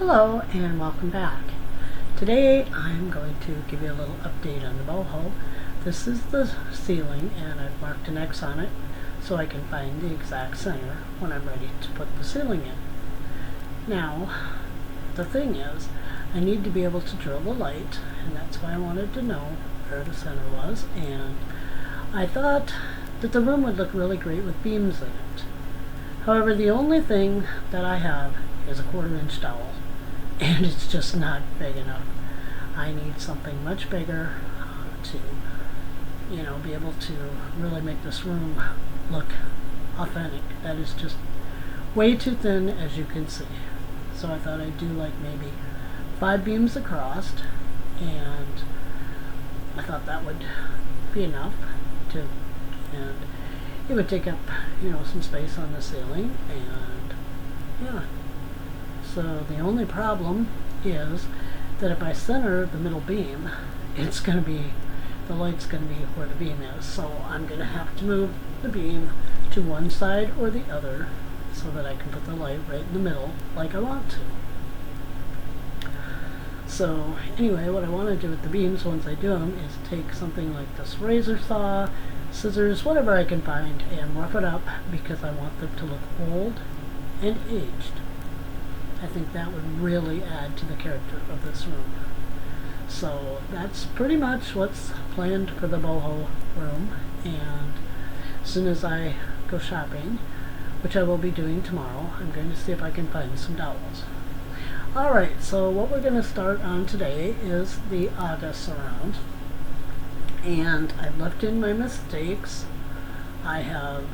Hello and welcome back. Today I'm going to give you a little update on the Boho. This is the ceiling and I've marked an X on it so I can find the exact center when I'm ready to put the ceiling in. Now, the thing is, I need to be able to drill the light, and that's why I wanted to know where the center was, and I thought that the room would look really great with beams in it. However, the only thing that I have is a 1/4-inch dowel, and it's just not big enough. I need something much bigger to, be able to really make this room look authentic. That is just way too thin, as you can see. So I thought I'd do like maybe 5 beams across, and I thought that would be enough and it would take up, some space on the ceiling, and yeah. So the only problem is that if I center the middle beam, the light's going to be where the beam is. So I'm going to have to move the beam to one side or the other so that I can put the light right in the middle like I want to. So anyway, what I want to do with the beams once I do them is take something like this razor saw, scissors, whatever I can find, and rough it up because I want them to look old and aged. I think that would really add to the character of this room. So that's pretty much what's planned for the Boho room, and as soon as I go shopping, which I will be doing tomorrow, I'm going to see if I can find some dowels. Alright, so what we're going to start on today is the Aga surround, and I've left in my mistakes. I've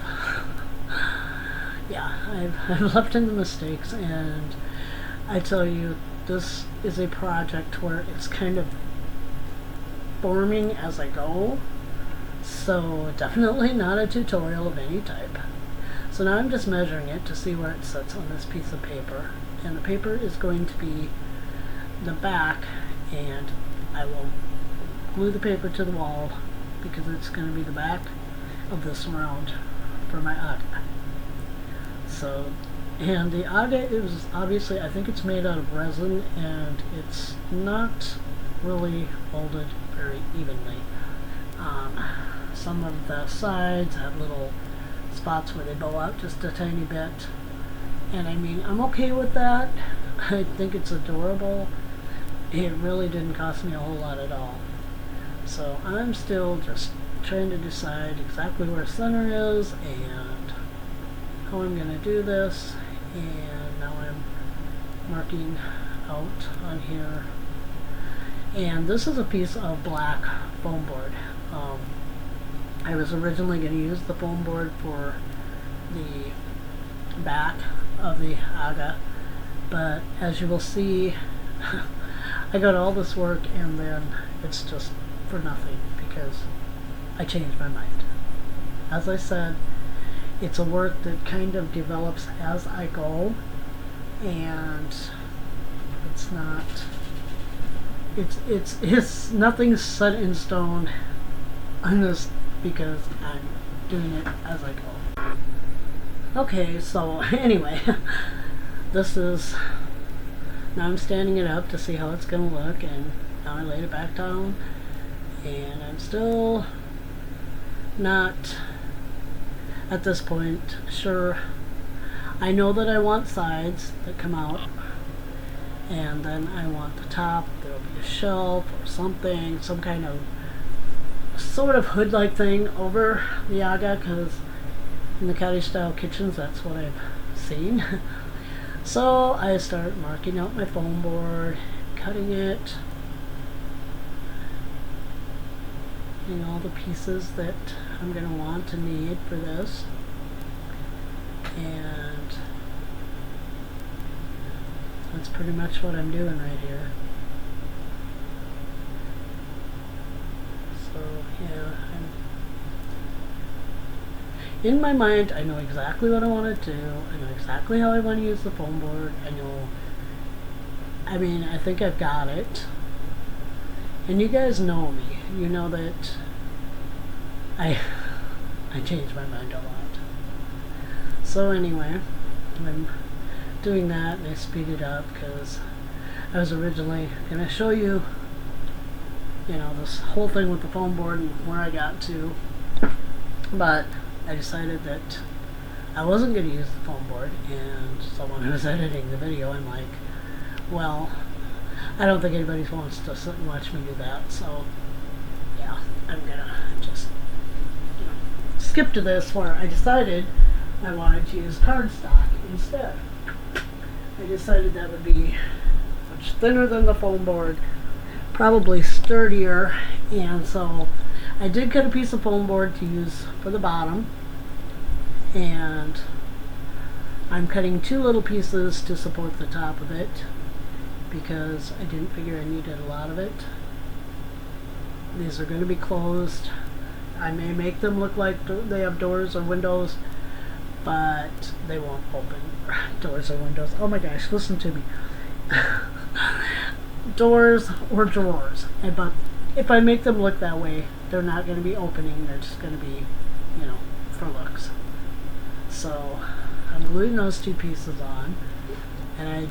left in the mistakes, and I tell you, this is a project where it's kind of forming as I go, so definitely not a tutorial of any type. So now I'm just measuring it to see where it sits on this piece of paper, and the paper is going to be the back, and I will glue the paper to the wall because it's going to be the back of this round for my Aga. So, and the Aga is obviously, I think it's made out of resin, and it's not really molded very evenly. Some of the sides have little spots where they bow out just a tiny bit, and I mean, I'm okay with that. I think it's adorable. It really didn't cost me a whole lot at all. So I'm still just trying to decide exactly where center is and how I'm going to do this, and now I'm marking out on here. And this is a piece of black foam board. I was originally going to use the foam board for the back of the Aga, but as you will see, I got all this work and then it's just for nothing because I changed my mind. As I said, it's a work that kind of develops as I go, and it's nothing set in stone on this because I'm doing it as I go. Okay, so anyway, now I'm standing it up to see how it's going to look, and now I laid it back down, and I'm still not at this point sure. I know that I want sides that come out, and then I want the top. There'll be a shelf or something, some kind of sort of hood-like thing over the Aga, because in the cottage-style kitchens, that's what I've seen. So I start marking out my foam board, cutting it, all the pieces that I'm going to want and need for this, and that's pretty much what I'm doing right here. So yeah, in my mind, I know exactly what I want to do. I know exactly how I want to use the foam board. I think I've got it. And you guys know me. You know that I change my mind a lot. So anyway, I'm doing that, and I speeded up because I was originally going to show you, this whole thing with the foam board and where I got to, but I decided that I wasn't going to use the foam board, and so when I was editing the video, I'm like, well, I don't think anybody wants to sit and watch me do that, so yeah, I'm gonna just skip to this where I decided I wanted to use cardstock instead. I decided that would be much thinner than the foam board, probably sturdier, and so I did cut a piece of foam board to use for the bottom, and I'm cutting 2 little pieces to support the top of it because I didn't figure I needed a lot of it. These are going to be closed. I may make them look like they have doors or windows, but they won't open. Doors or windows. Oh my gosh, listen to me. Doors or drawers. But if I make them look that way, they're not going to be opening. They're just going to be, for looks. So I'm gluing those 2 pieces on, and I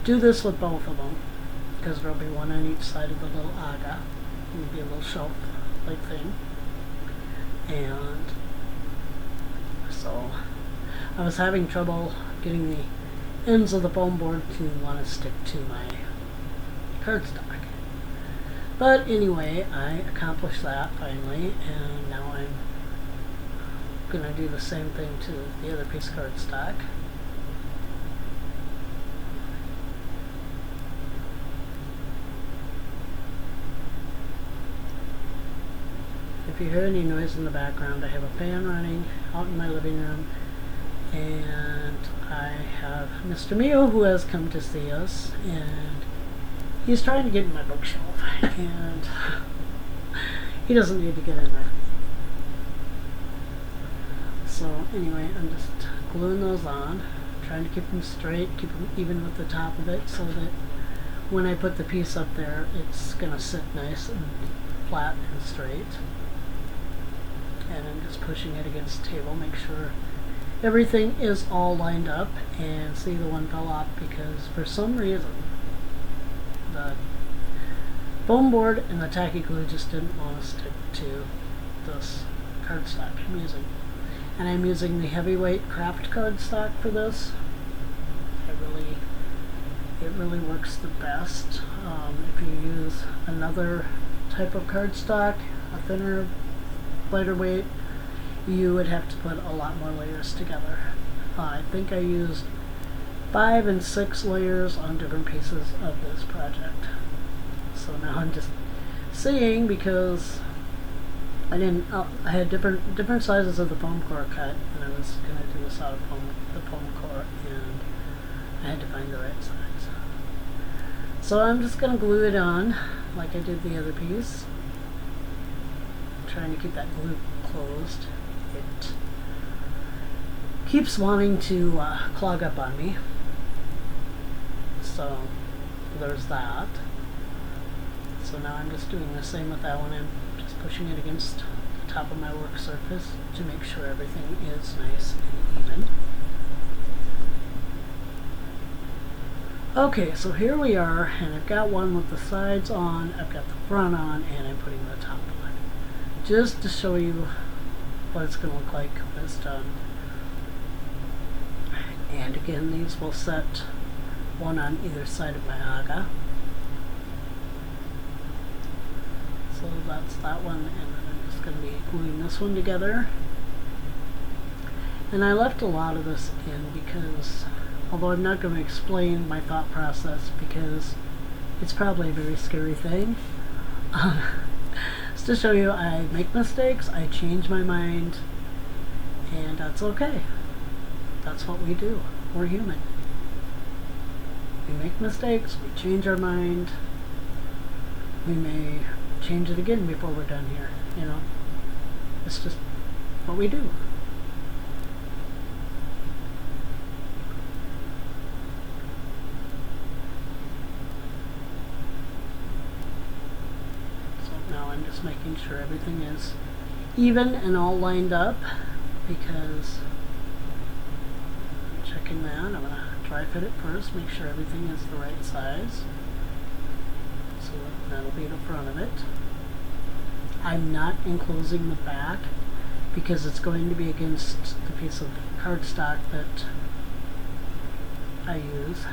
do this with both of them because there'll be one on each side of the little aga. It'll be a little shelf-like thing. And so I was having trouble getting the ends of the foam board to want to stick to my cardstock. But anyway, I accomplished that finally, and now I'm going to do the same thing to the other piece of cardstock. If you hear any noise in the background, I have a fan running out in my living room, and I have Mr. Mio who has come to see us, and he's trying to get in my bookshelf, and he doesn't need to get in there. So anyway, I'm just gluing those on, trying to keep them straight, keep them even with the top of it, so that when I put the piece up there, it's going to sit nice and flat and straight. And I'm just pushing it against the table, make sure everything is all lined up, and see, the one fell off because for some reason the foam board and the tacky glue just didn't want to stick to this cardstock I'm using. And I'm using the heavyweight craft cardstock for this. It really works the best. If you use another type of cardstock, a thinner, lighter weight, you would have to put a lot more layers together. I think I used 5 and 6 layers on different pieces of this project. So now I'm just seeing, because I had different sizes of the foam core cut, and I was going to do this out of the foam core, and I had to find the right size. So I'm just going to glue it on like I did the other piece, trying to keep that glue closed. It keeps wanting to clog up on me, so there's that. So now I'm just doing the same with that one. I'm just pushing it against the top of my work surface to make sure everything is nice and even. Okay, so here we are, and I've got one with the sides on, I've got the front on, and I'm putting the top on, just to show you what it's going to look like when it's done. And again, these will set one on either side of my aga. So that's that one, and then I'm just going to be gluing this one together. And I left a lot of this in because, although I'm not going to explain my thought process because it's probably a very scary thing, just to show you I make mistakes, I change my mind, and that's okay. That's what we do. We're human. We make mistakes, we change our mind, we may change it again before we're done here, It's just what we do. So now I'm just making sure everything is even and all lined up, because I'm checking that. I'm going to dry fit it first, make sure everything is the right size. So that'll be the front of it. I'm not enclosing the back because it's going to be against the piece of cardstock that I use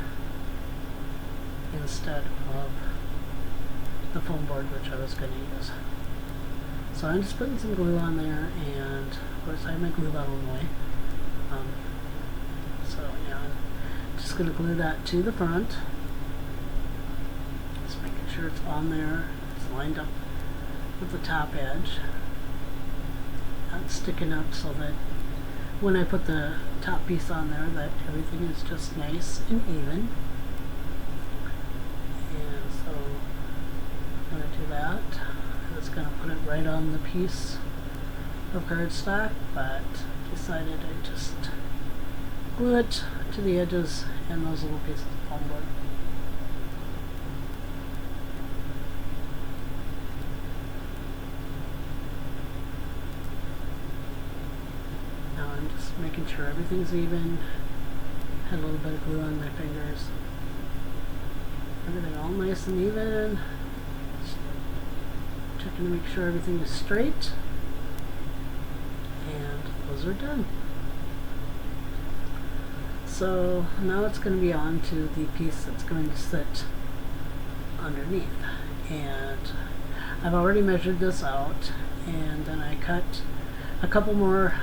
instead of the foam board, which I was going to use. So I'm just putting some glue on there, and of course I have my glue bottle in the way. So yeah, I'm just going to glue that to the front. Just making sure it's on there, it's lined up with the top edge, not sticking up, so that when I put the top piece on there, that everything is just nice and even. And so I'm going to do that. I was going to put it right on the piece of cardstock, but decided I'd just glue it to the edges and those little pieces of foam board. Now I'm just making sure everything's even. Had a little bit of glue on my fingers. Everything all nice and even. Just checking to make sure everything is straight. And those are done. So now it's going to be on to the piece that's going to sit underneath. And I've already measured this out, and then I cut a couple more.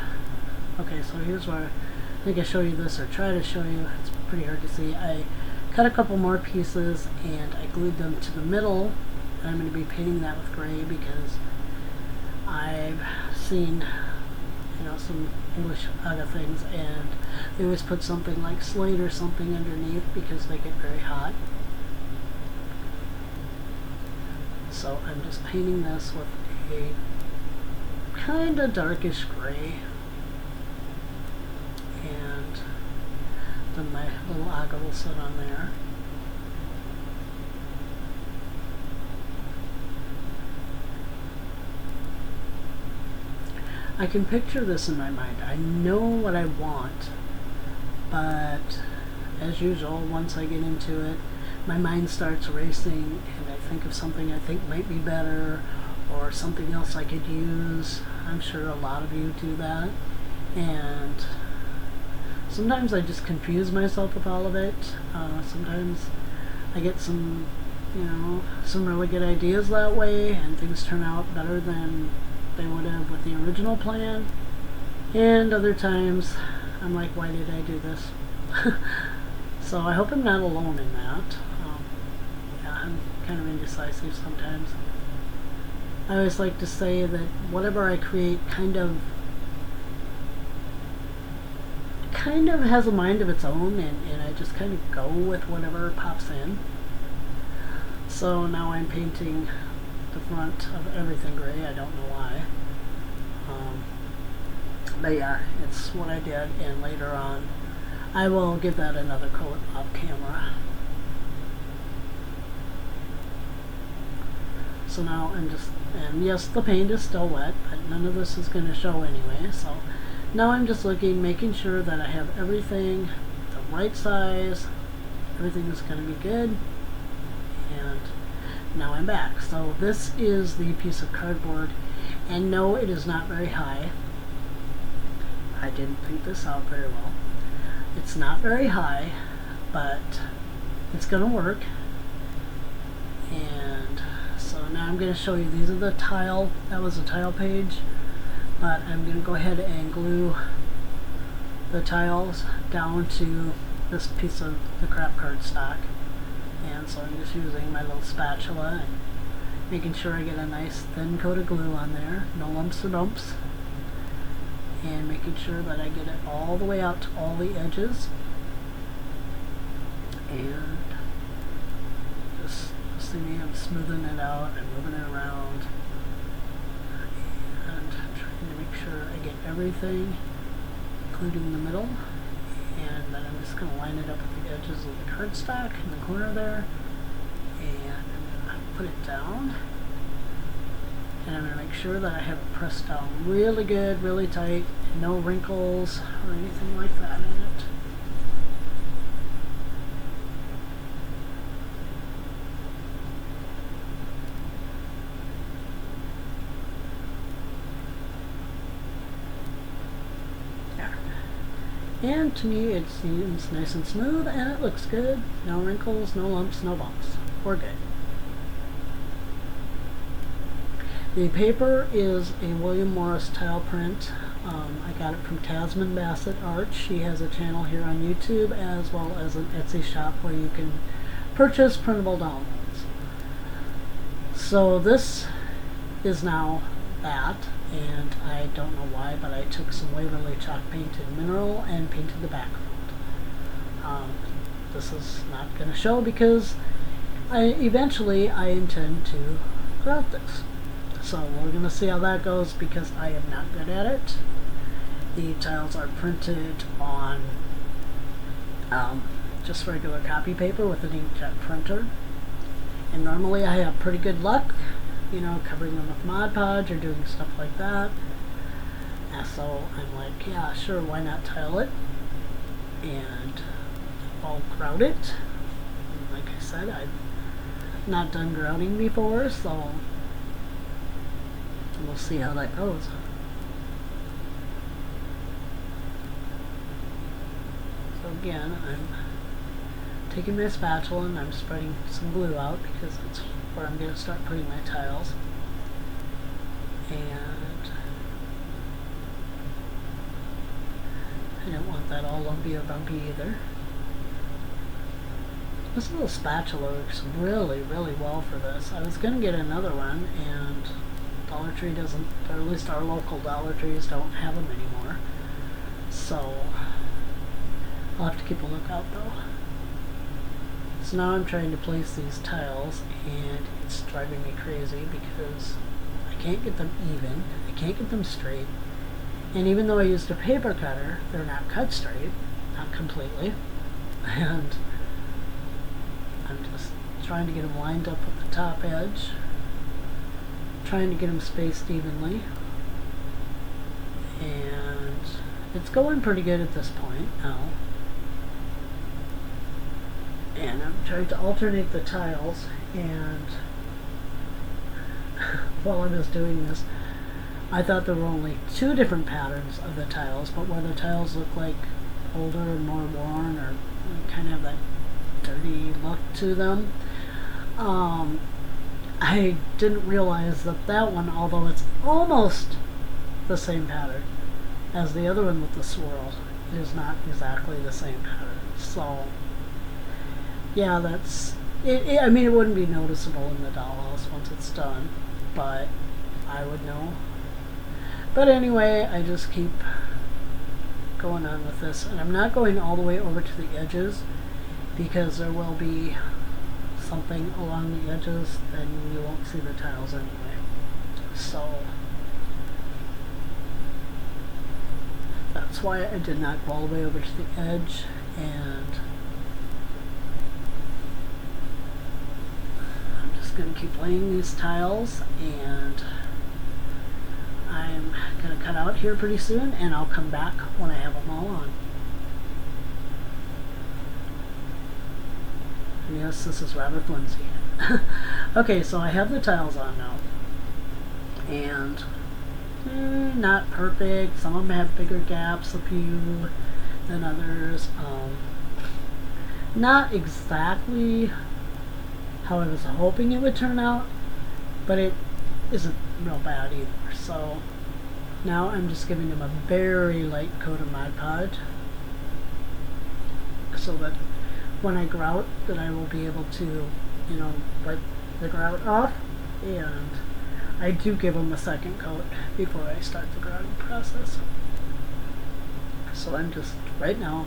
Okay, so here's where I think I show you this, or try to show you. It's pretty hard to see. I cut a couple more pieces and I glued them to the middle, and I'm going to be painting that with gray because I've seen, you know, some English Aga things, and they always put something like slate or something underneath because they get very hot. So I'm just painting this with a kind of darkish gray, and then my little Aga will sit on there. I can picture this in my mind. I know what I want, but as usual, once I get into it, my mind starts racing and I think of something I think might be better, or something else I could use. I'm sure a lot of you do that, and sometimes I just confuse myself with all of it. Sometimes I get some, you know, some really good ideas that way, and things turn out better than they would have with the original plan. And other times I'm like, why did I do this? So I hope I'm not alone in that. Yeah, I'm kind of indecisive sometimes. I always like to say that whatever I create kind of has a mind of its own, and I just kind of go with whatever pops in. So now I'm painting the front of everything gray. I don't know why. But yeah, it's what I did, and later on I will give that another coat off camera. So now I'm just, and yes, the paint is still wet, but none of this is going to show anyway. So now I'm just looking, making sure that I have everything the right size, everything is going to be good, and now I'm back. So this is the piece of cardboard, and no, it is not very high. I didn't think this out very well. It's not very high, but it's going to work. And so now I'm going to show you, these are the tile, that was a tile page, but I'm going to go ahead and glue the tiles down to this piece of the crap cardstock. And so I'm just using my little spatula and making sure I get a nice thin coat of glue on there, no lumps or bumps, and making sure that I get it all the way out to all the edges, and just listening and smoothing it out and moving it around and trying to make sure I get everything, including the middle. And then I'm just going to line it up with the edges of the cardstock in the corner there, and I'm going to put it down, and I'm going to make sure that I have it pressed down really good, really tight, no wrinkles or anything like that in it. And to me it seems nice and smooth and it looks good. No wrinkles, no lumps, no bumps. We're good. The paper is a William Morris tile print. I got it from Tasman Bassett Art. She has a channel here on YouTube as well as an Etsy shop where you can purchase printable downloads. So this is now that, and I don't know why, but I took some Waverly chalk painted mineral and painted the background. This is not going to show because eventually I intend to grout this. So we're going to see how that goes because I am not good at it. The tiles are printed on just regular copy paper with an inkjet printer. And normally I have pretty good luck, you know, covering them with Mod Podge or doing stuff like that. And so I'm like, yeah, sure, why not tile it? And I'll grout it. And like I said, I've not done grouting before, so we'll see how that goes. So again, I'm taking my spatula and I'm spreading some glue out because that's where I'm going to start putting my tiles. And I don't want that all lumpy or bumpy either. This little spatula works really, really well for this. I was going to get another one, and Dollar Tree doesn't, or at least our local Dollar Trees don't have them anymore. So I'll have to keep a lookout though. So now I'm trying to place these tiles, and it's driving me crazy because I can't get them even, I can't get them straight, and even though I used a paper cutter, they're not cut straight, not completely, and I'm just trying to get them lined up with the top edge, trying to get them spaced evenly, and it's going pretty good at this point now. And I'm trying to alternate the tiles, and while I was doing this, I thought there were only two different patterns of the tiles, but where the tiles look like older and more worn or kind of have that dirty look to them, I didn't realize that that one, although it's almost the same pattern as the other one with the swirl, is not exactly the same pattern. So yeah, that's it. I mean, it wouldn't be noticeable in the dollhouse once it's done, but I would know. But anyway, I just keep going on with this, and I'm not going all the way over to the edges because there will be something along the edges and you won't see the tiles anyway. So that's why I did not go all the way over to the edge, and going to keep laying these tiles, and I'm going to cut out here pretty soon, and I'll come back when I have them all on. And yes, this is rather flimsy. Okay, so I have the tiles on now, and not perfect. Some of them have bigger gaps, a few than others. Not exactly how I was hoping it would turn out, but it isn't real bad either. So now I'm just giving them a very light coat of Mod Podge so that when I grout, that I will be able to, you know, wipe the grout off. And I do give them a second coat before I start the grouting process. So I'm just right now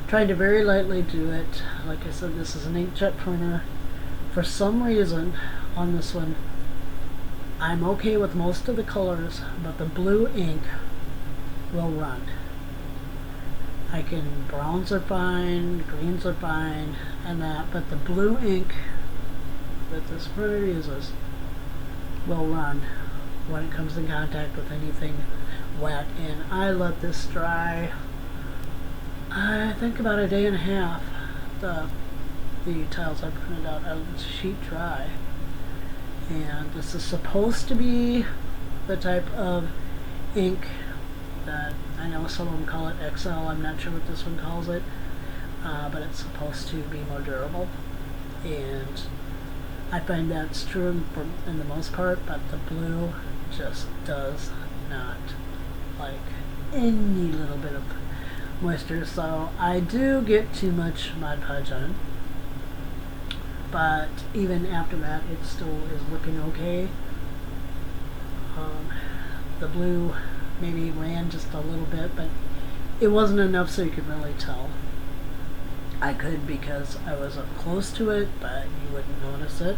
trying to very lightly do it. Like I said, this is an inkjet printer. For some reason, on this one, I'm okay with most of the colors, but the blue ink will run. Browns are fine, greens are fine, and that, but the blue ink that this printer uses will run when it comes in contact with anything wet. And I let this dry, I think about a day and a half. The tiles I printed out of the sheet dry, and this is supposed to be the type of ink that, I know some of them call it XL, I'm not sure what this one calls it, but it's supposed to be more durable, and I find that's true in the most part, but the blue just does not like any little bit of moisture. So I do get too much Mod Podge on, but even after that it still is looking okay. The blue maybe ran just a little bit, but it wasn't enough so you could really tell. I could because I was up close to it, but you wouldn't notice it.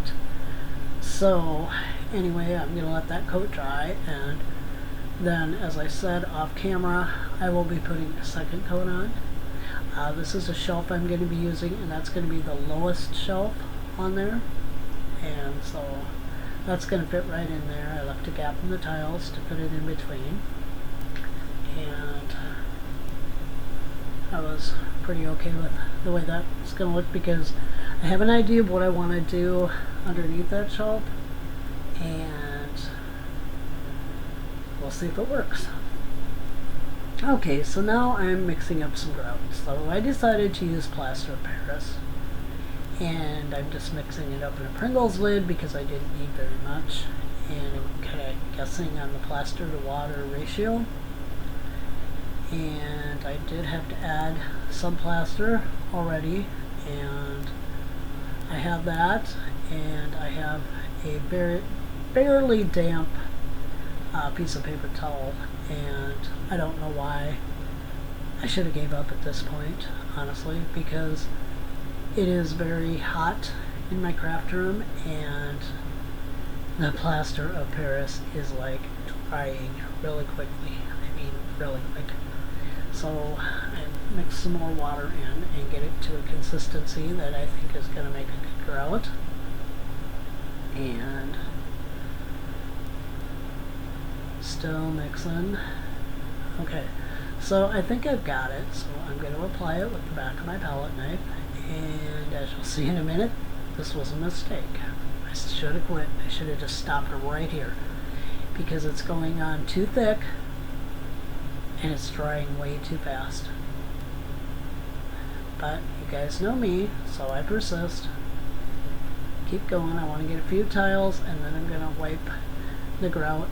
So anyway, I'm going to let that coat dry, and then, as I said off camera, I will be putting a second coat on. This is a shelf I'm going to be using, and that's going to be the lowest shelf on there, and so that's going to fit right in there. I left a gap in the tiles to put it in between, and I was pretty okay with the way that's going to look because I have an idea of what I want to do underneath that shelf, and we'll see if it works. Okay, so now I'm mixing up some grout. So I decided to use plaster of Paris, and I'm just mixing it up in a Pringles lid because I didn't need very much, and I'm kind of guessing on the plaster to water ratio. And I did have to add some plaster already, and I have that, and I have a barely damp piece of paper towel, and I don't know why. I should have gave up at this point, honestly, because it is very hot in my craft room, and the plaster of Paris is like drying really quickly. I mean, really quick. So I mix some more water in and get it to a consistency that I think is going to make a good grout. And still mixing. Okay, so I think I've got it. So I'm going to apply it with the back of my palette knife. And as you'll see in a minute, this was a mistake. I should have quit. I should have just stopped right here because it's going on too thick and it's drying way too fast. But you guys know me, so I persist. Keep going. I want to get a few tiles, and then I'm going to wipe the grout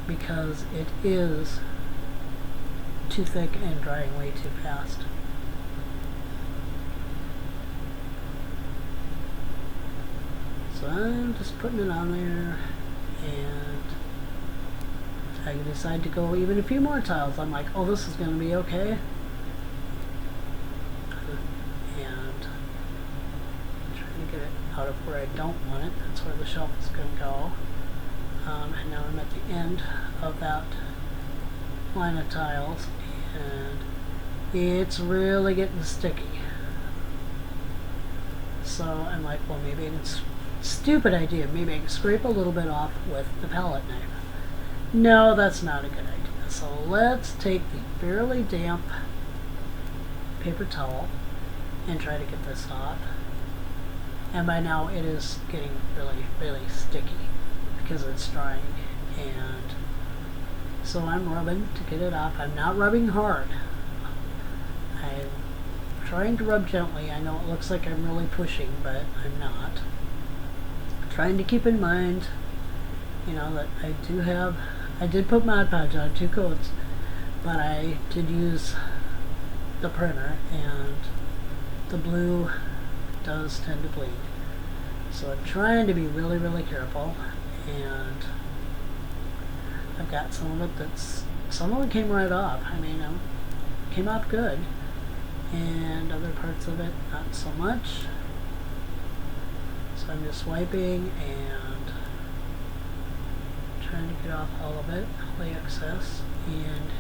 because it is too thick and drying way too fast. So I'm just putting it on there, and I decide to go even a few more tiles. I'm like, oh, this is going to be okay. And I'm trying to get it out of where I don't want it. That's where the shelf is going to go. And now I'm at the end of that line of tiles, and it's really getting sticky. So I'm like, well, maybe I can, stupid idea, maybe I can scrape a little bit off with the palette knife. No, that's not a good idea. So let's take the fairly damp paper towel and try to get this off. And by now it is getting really, really sticky because it's drying. And so I'm rubbing to get it off. I'm not rubbing hard. I'm trying to rub gently. I know it looks like I'm really pushing, but I'm not. Trying to keep in mind, you know, that I did put Mod Podge on 2 coats, but I did use the printer, and the blue does tend to bleed. So I'm trying to be really, really careful, and I've got some of it some of it came right off. I mean, came off good, and other parts of it not so much. So I'm just wiping and trying to get off all of it, all the excess, and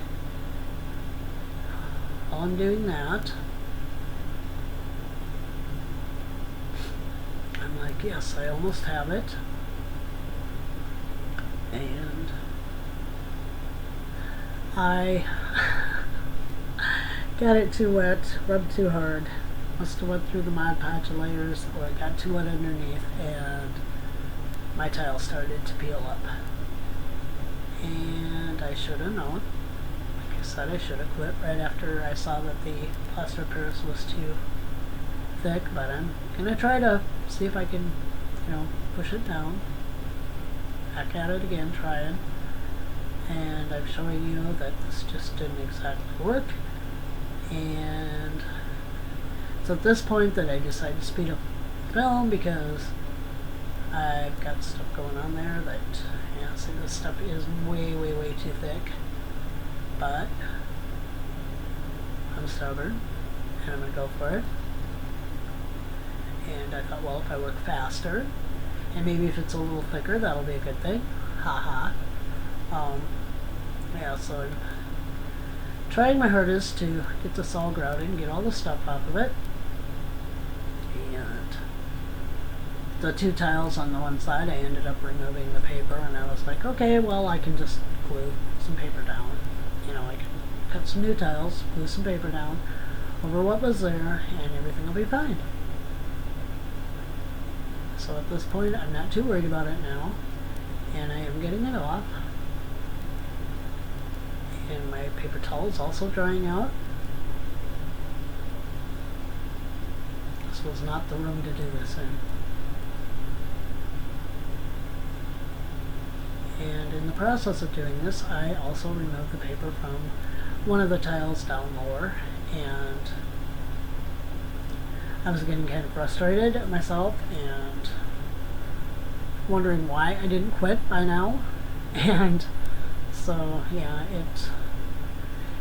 while I'm doing that, I'm like, yes, I almost have it, and I got it too wet, rubbed too hard, must have went through the Mod Podge layers, or it got too wet underneath, and my tile started to peel up. And I should have known, I said, I should have quit right after I saw that the plaster of Paris was too thick, but I'm gonna try to see if I can, push it down. Back at it again, trying. And I'm showing you that this just didn't exactly work. And it's at this point that I decided to speed up the film because I've got stuff going on there that, see, this stuff is way, way, way too thick. But I'm stubborn and I'm going to go for it. And I thought, well, if I work faster, and maybe if it's a little thicker, that'll be a good thing. Haha. So I'm trying my hardest to get this all grouted and get all the stuff off of it. And the two tiles on the one side, I ended up removing the paper, and I was like, okay, well, I can just glue some paper down. I can cut some new tiles, glue some paper down over what was there, and everything will be fine. So at this point, I'm not too worried about it now, and I am getting it off. And my paper towel is also drying out. This was not the room to do this in. And in the process of doing this, I also removed the paper from one of the tiles down lower, and I was getting kind of frustrated at myself and wondering why I didn't quit by now. And so, yeah,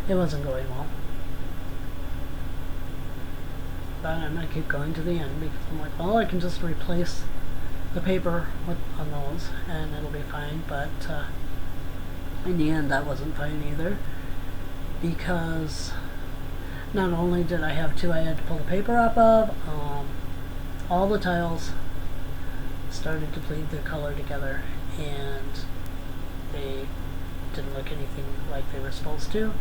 it wasn't going well. But I'm going to keep going to the end because I'm like, well, I can just replace the paper on those and it'll be fine. But in the end, that wasn't fine either, because not only did I have two I had to pull the paper off of, all the tiles started to bleed their color together, and they didn't look anything like they were supposed to.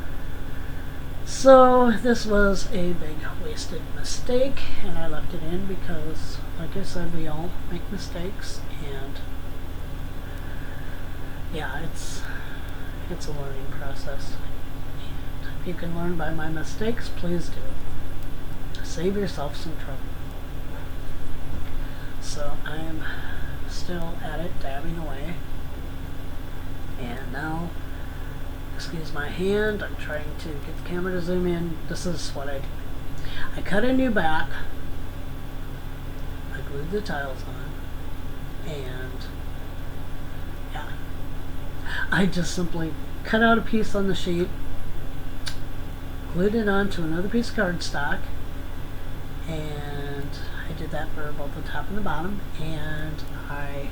So this was a big wasted mistake, and I left it in because, like I said, we all make mistakes, and yeah, it's a learning process. And if you can learn by my mistakes, please do. Save yourself some trouble. So I'm still at it, dabbing away, and now, excuse my hand, I'm trying to get the camera to zoom in. This is what I do. I cut a new back, I glued the tiles on, and yeah, I just simply cut out a piece on the sheet, glued it onto another piece of cardstock, and I did that for both the top and the bottom, and I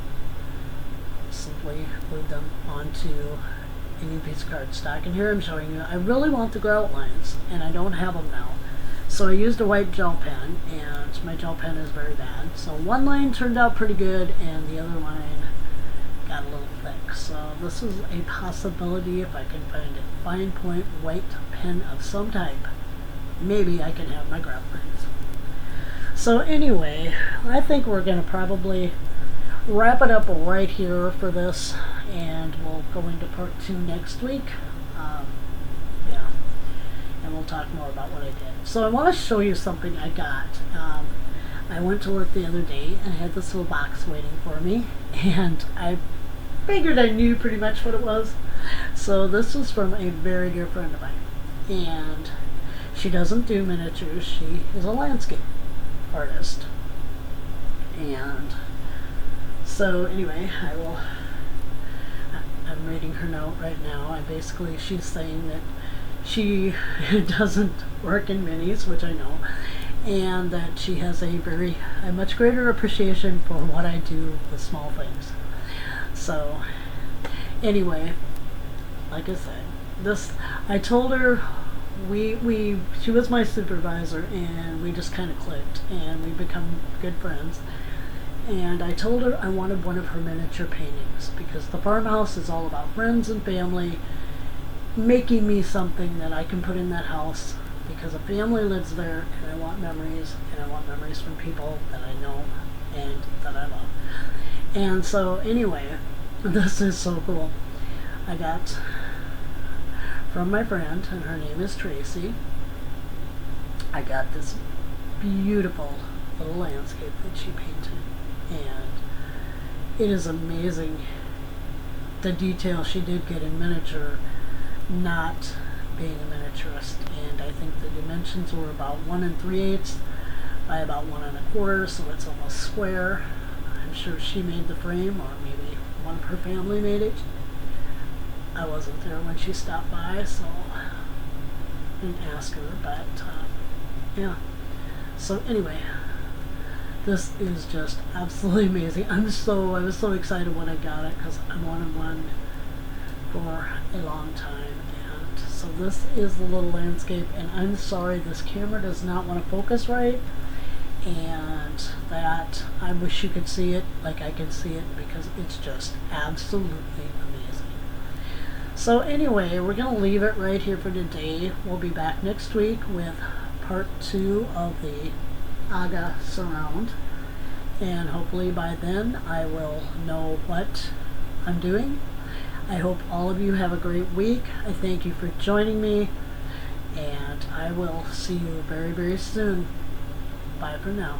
simply glued them onto a new piece of cardstock. And here I'm showing you, I really want the grout lines, and I don't have them now. So I used a white gel pen, and my gel pen is very bad. So one line turned out pretty good, and the other line got a little thick. So this is a possibility if I can find a fine point white pen of some type. Maybe I can have my grout lines. So anyway, I think we're going to probably wrap it up right here for this, and we'll go into part 2 next week. Yeah, and we'll talk more about what I did. So I want to show you something I got. I went to work the other day and I had this little box waiting for me, and I figured I knew pretty much what it was. So this was from a very dear friend of mine, and she doesn't do miniatures, she is a landscape artist. And so anyway, I'm reading her note right now, and basically she's saying that she doesn't work in minis, which I know, and that she has a much greater appreciation for what I do with small things. So anyway, like I said, I told her, she was my supervisor, and we just kind of clicked, and we become good friends. And I told her I wanted one of her miniature paintings, because the farmhouse is all about friends and family, making me something that I can put in that house, because a family lives there, and I want memories, and I want memories from people that I know and that I love. And so anyway, this is so cool. I got from my friend, and her name is Tracy. I got this beautiful little landscape that she painted, and it is amazing the detail she did get in miniature, not being a miniaturist. And I think the dimensions were about 1 3/8 by about 1 1/4, so it's almost square. I'm sure she made the frame, or maybe one of her family made it. I wasn't there when she stopped by, so I didn't ask her, but yeah. So anyway, this is just absolutely amazing. I was so excited when I got it, because I wanted one for a long time. And so this is the little landscape, and I'm sorry this camera does not want to focus right, and that I wish you could see it like I can see it, because it's just absolutely amazing. So anyway, we're going to leave it right here for today. We'll be back next week with part 2 of the Aga surround, and hopefully by then I will know what I'm doing. I hope all of you have a great week. I thank you for joining me, and I will see you very, very soon. Bye for now.